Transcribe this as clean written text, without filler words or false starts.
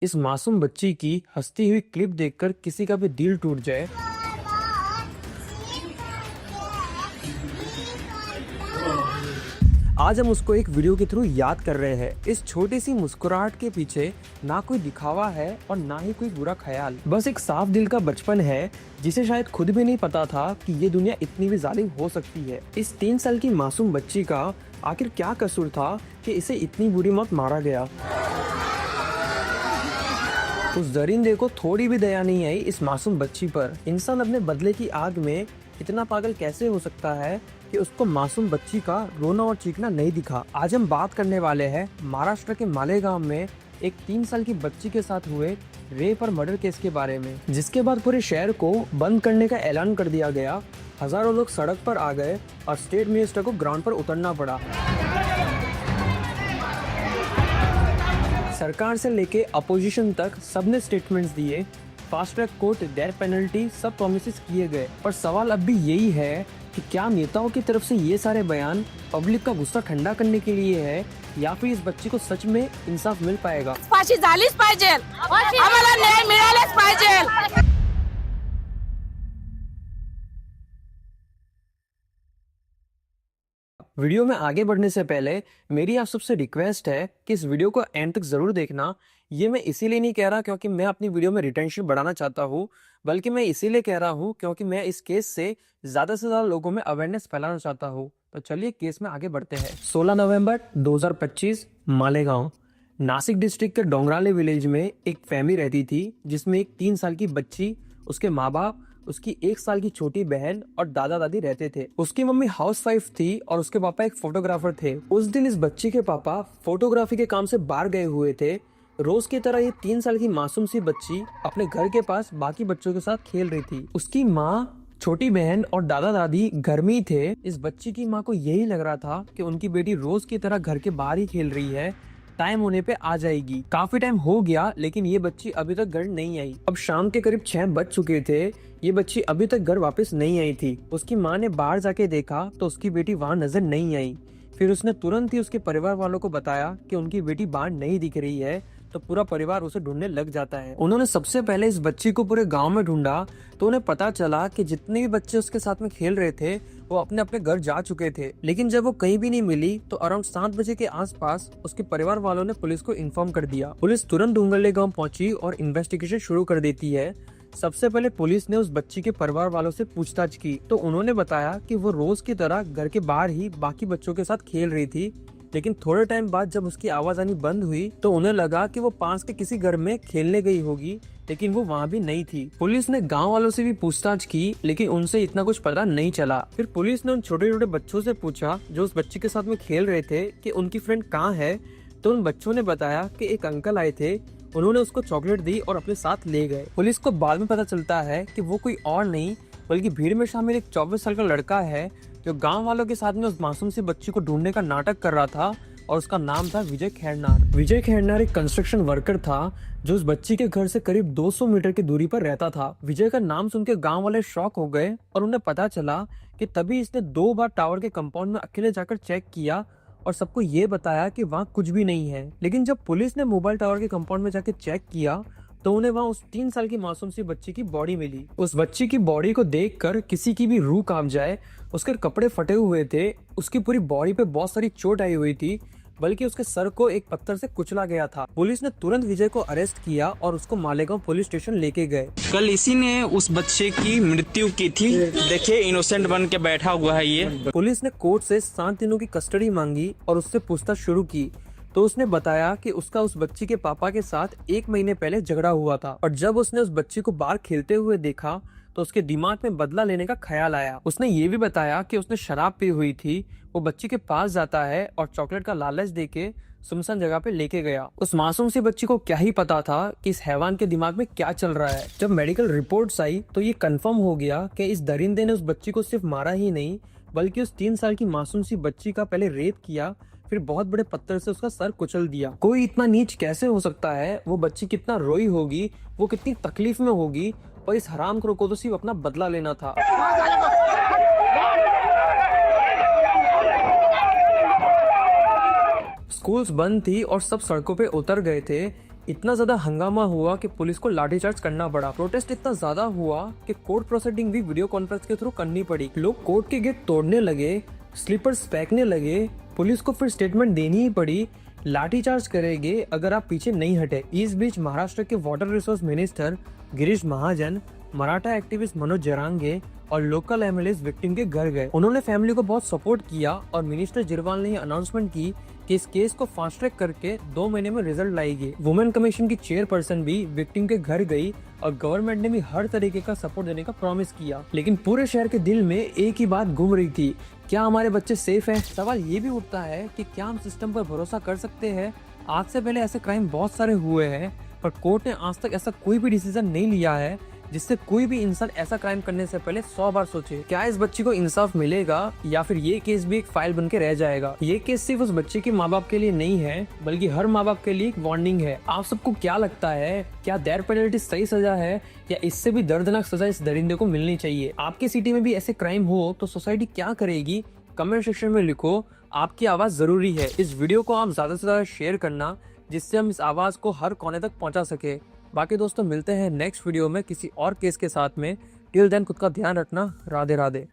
इस मासूम बच्ची की हंसती हुई क्लिप देखकर किसी का भी दिल टूट जाए। आज हम उसको एक वीडियो के थ्रू याद कर रहे हैं। इस छोटी सी मुस्कुराहट के पीछे ना कोई दिखावा है और ना ही कोई बुरा ख्याल, बस एक साफ दिल का बचपन है जिसे शायद खुद भी नहीं पता था कि ये दुनिया इतनी भी जालिम हो सकती है। इस 3 साल की मासूम बच्ची का आखिर क्या कसूर था कि इसे इतनी बुरी मौत मारा गया। उस दरिंदे को थोड़ी भी दया नहीं आई इस मासूम बच्ची पर। इंसान अपने बदले की आग में इतना पागल कैसे हो सकता है कि उसको मासूम बच्ची का रोना और चीखना नहीं दिखा। आज हम बात करने वाले हैं महाराष्ट्र के मालेगांव में एक 3 साल की बच्ची के साथ हुए रेप और मर्डर केस के बारे में, जिसके बाद पूरे शहर को बंद करने का ऐलान कर दिया गया। हजारों लोग सड़क पर आ गए और स्टेट मिनिस्टर को ग्राउंड पर उतरना पड़ा। सरकार से लेके अपोजिशन तक सबने स्टेटमेंट्स दिए, fast track court, death penalty, सब प्रोमिसेस किए गए। पर सवाल अब भी यही है कि क्या नेताओं की तरफ से ये सारे बयान पब्लिक का गुस्सा ठंडा करने के लिए है या फिर इस बच्ची को सच में इंसाफ मिल पाएगा। फाशी झालीच पाहिजे, आम्हाला न्याय मिळालाच पाहिजे। वीडियो में आगे बढ़ने से पहले मेरी आप सबसे रिक्वेस्ट है कि इस वीडियो को एंड तक जरूर देखना। ये मैं इसीलिए नहीं कह रहा क्योंकि मैं अपनी वीडियो में रिटेंशन बढ़ाना चाहता हूँ, बल्कि मैं इसीलिए कह रहा हूँ क्योंकि मैं इस केस से ज्यादा लोगों में अवेयरनेस फैलाना चाहता हूँ। तो चलिए केस में आगे बढ़ते हैं। 16 नवंबर 2025 मालेगांव, नासिक डिस्ट्रिक्ट के डोंगराले विलेज में एक फैमिली रहती थी जिसमें एक 3 साल की बच्ची, उसके माँ बाप, उसकी 1 साल की छोटी बहन और दादा दादी रहते थे। उसकी मम्मी हाउसवाइफ थी और उसके पापा एक फोटोग्राफर थे। उस दिन इस बच्ची के पापा फोटोग्राफी के काम से बाहर गए हुए थे। रोज की तरह ये 3 साल की मासूम सी बच्ची अपने घर के पास बाकी बच्चों के साथ खेल रही थी। उसकी माँ, छोटी बहन और दादा दादी घर में ही थे। इस बच्ची की माँ को यही लग रहा था कि उनकी बेटी रोज की तरह घर के बाहर ही खेल रही है, टाइम होने पे आ जाएगी। काफी टाइम हो गया लेकिन ये बच्ची अभी तक घर नहीं आई। अब शाम के करीब 6 बज चुके थे, ये बच्ची अभी तक घर वापस नहीं आई थी। उसकी माँ ने बाहर जाके देखा तो उसकी बेटी वहाँ नजर नहीं आई। फिर उसने तुरंत ही उसके परिवार वालों को बताया कि उनकी बेटी बाहर नहीं दिख रही है, तो पूरा परिवार उसे ढूंढने लग जाता है। उन्होंने सबसे पहले इस बच्ची को पूरे गांव में ढूंढा तो उन्हें पता चला कि जितने भी बच्चे उसके साथ में खेल रहे थे वो अपने अपने घर जा चुके थे। लेकिन जब वो कहीं भी नहीं मिली तो अराउंड 7 बजे के आसपास उसके परिवार वालों ने पुलिस को इन्फॉर्म कर दिया। पुलिस तुरंत डूंगरले गांव पहुंची और इन्वेस्टिगेशन शुरू कर देती है। सबसे पहले पुलिस ने उस बच्ची के परिवार वालों से पूछताछ की तो उन्होंने बताया कि वो रोज की तरह घर के बाहर ही बाकी बच्चों के साथ खेल रही थी। लेकिन थोड़े टाइम बाद जब उसकी आवाज आनी बंद हुई तो उन्हें लगा कि वो पास के किसी घर में खेलने गई होगी, लेकिन वो वहाँ भी नहीं थी। पुलिस ने गांव वालों से भी पूछताछ की लेकिन उनसे इतना कुछ पता नहीं चला। फिर पुलिस ने उन छोटे छोटे बच्चों से पूछा जो उस बच्ची के साथ में खेल रहे थे कि उनकी फ्रेंड कहाँ है। तो उन बच्चों ने बताया कि एक अंकल आए थे, उन्होंने उसको चॉकलेट दी और अपने साथ ले गए। पुलिस को बाद में पता चलता है कि वो कोई और नहीं बल्कि भीड़ में शामिल एक 24 साल का लड़का है जो गांव वालों के साथ में उस मासूम सी बच्ची को ढूंढने का नाटक कर रहा था और उसका नाम था विजय खैरनार। विजय खैरनार एक कंस्ट्रक्शन वर्कर था जो उस बच्ची के घर से करीब 200 मीटर की दूरी पर रहता था। विजय का नाम सुनकर गांव वाले शॉक हो गए और उन्हें पता चला कि तभी इसने 2 बार टावर के कंपाउंड में अकेले जाकर चेक किया और सबको ये बताया कि वहाँ कुछ भी नहीं है। लेकिन जब पुलिस ने मोबाइल टावर के कंपाउंड में जाकर चेक किया तो उन्हें वहाँ उस 3 साल की मासूम सी बच्ची की बॉडी मिली। उस बच्ची की बॉडी को देखकर किसी की भी रूह कांप जाए। उसके कपड़े फटे हुए थे, उसकी पूरी बॉडी पे बहुत सारी चोट आई हुई थी, बल्कि उसके सर को एक पत्थर से कुचला गया था। पुलिस ने तुरंत विजय को अरेस्ट किया और उसको मालेगांव पुलिस स्टेशन लेके गए। कल इसी ने उस बच्चे की मृत्यु की थी। देखिए इनोसेंट बन के बैठा हुआ है ये। पुलिस ने कोर्ट से 7 दिनों की कस्टडी मांगी और उससे पूछताछ शुरू की तो उसने बताया कि उसका उस बच्ची के पापा के साथ 1 महीने पहले झगड़ा हुआ था और जब उसने उस बच्ची को बाहर खेलते हुए देखा तो उसके दिमाग में बदला लेने का ख्याल आया। उसने ये भी बताया कि उसने शराब पी हुई थी। वो बच्ची के पास जाता है और चॉकलेट का लालच देके सुनसान जगह पे लेके गया। उस मासूम सी बच्ची को क्या ही पता था कि इस हैवान के दिमाग में क्या चल रहा है। जब मेडिकल रिपोर्ट्स आई तो ये कंफर्म हो गया कि इस दरिंदे ने उस बच्ची को सिर्फ मारा ही नहीं बल्कि उस 3 साल की मासूम सी बच्ची का पहले रेप किया, फिर बहुत बड़े पत्थर से उसका सर कुचल दिया। कोई इतना नीच कैसे हो सकता है? वो बच्ची कितना रोई होगी, वो कितनी तकलीफ में होगी और इस हरामखोर को तो सिर्फ अपना बदला लेना था। स्कूल्स बंद थी और सब सड़कों पे उतर गए थे। इतना ज्यादा हंगामा हुआ कि पुलिस को लाठीचार्ज करना पड़ा। प्रोटेस्ट इतना ज्यादा हुआ कि कोर्ट प्रोसीडिंग भी वीडियो कॉन्फ्रेंस के थ्रू करनी पड़ी। लोग कोर्ट के गेट तोड़ने लगे, स्लीपर्स फेंकने लगे। पुलिस को फिर स्टेटमेंट देनी ही पड़ी, लाठीचार्ज करेंगे अगर आप पीछे नहीं हटे। इस बीच महाराष्ट्र के water resource minister Girish Mahajan, Maratha activist Manoj Jarange और लोकल एमएलएस विक्टिम के घर गए। उन्होंने फैमिली को बहुत सपोर्ट किया और मिनिस्टर जिरवाल ने अनाउंसमेंट की कि इस केस को फास्ट ट्रैक करके 2 महीने में रिजल्ट लाएगी। वुमेन कमीशन की चेयरपर्सन भी विक्टिम के घर गई और गवर्नमेंट ने भी हर तरीके का सपोर्ट देने का प्रॉमिस किया। लेकिन पूरे शहर के दिल में एक ही बात घूम रही थी, क्या हमारे बच्चे सेफ हैं? सवाल ये भी उठता है कि क्या हम सिस्टम पर भरोसा कर सकते हैं? आज से पहले ऐसे क्राइम बहुत सारे हुए हैं, पर कोर्ट ने आज तक ऐसा कोई भी डिसीजन नहीं लिया है जिससे कोई भी इंसान ऐसा क्राइम करने से पहले 100 बार सोचे। क्या इस बच्ची को इंसाफ मिलेगा या फिर ये केस भी एक फाइल बन के रह जाएगा? ये केस सिर्फ उस बच्चे के माँ बाप के लिए नहीं है, बल्कि हर माँ बाप के लिए एक वार्निंग है। आप सबको क्या लगता है, क्या डेथ पेनल्टी सही सजा है या इससे भी दर्दनाक सजा इस दरिंदे को मिलनी चाहिए? आपकी सिटी में भी ऐसे क्राइम हो तो सोसाइटी क्या करेगी? कमेंट सेक्शन में लिखो, आपकी आवाज जरूरी है। इस वीडियो को आप ज्यादा से ज्यादा शेयर करना, जिससे हम इस आवाज को हर कोने तक पहुंचा सके। बाकी दोस्तों, मिलते हैं नेक्स्ट वीडियो में किसी और केस के साथ में। टिल देन खुद का ध्यान रखना। राधे राधे।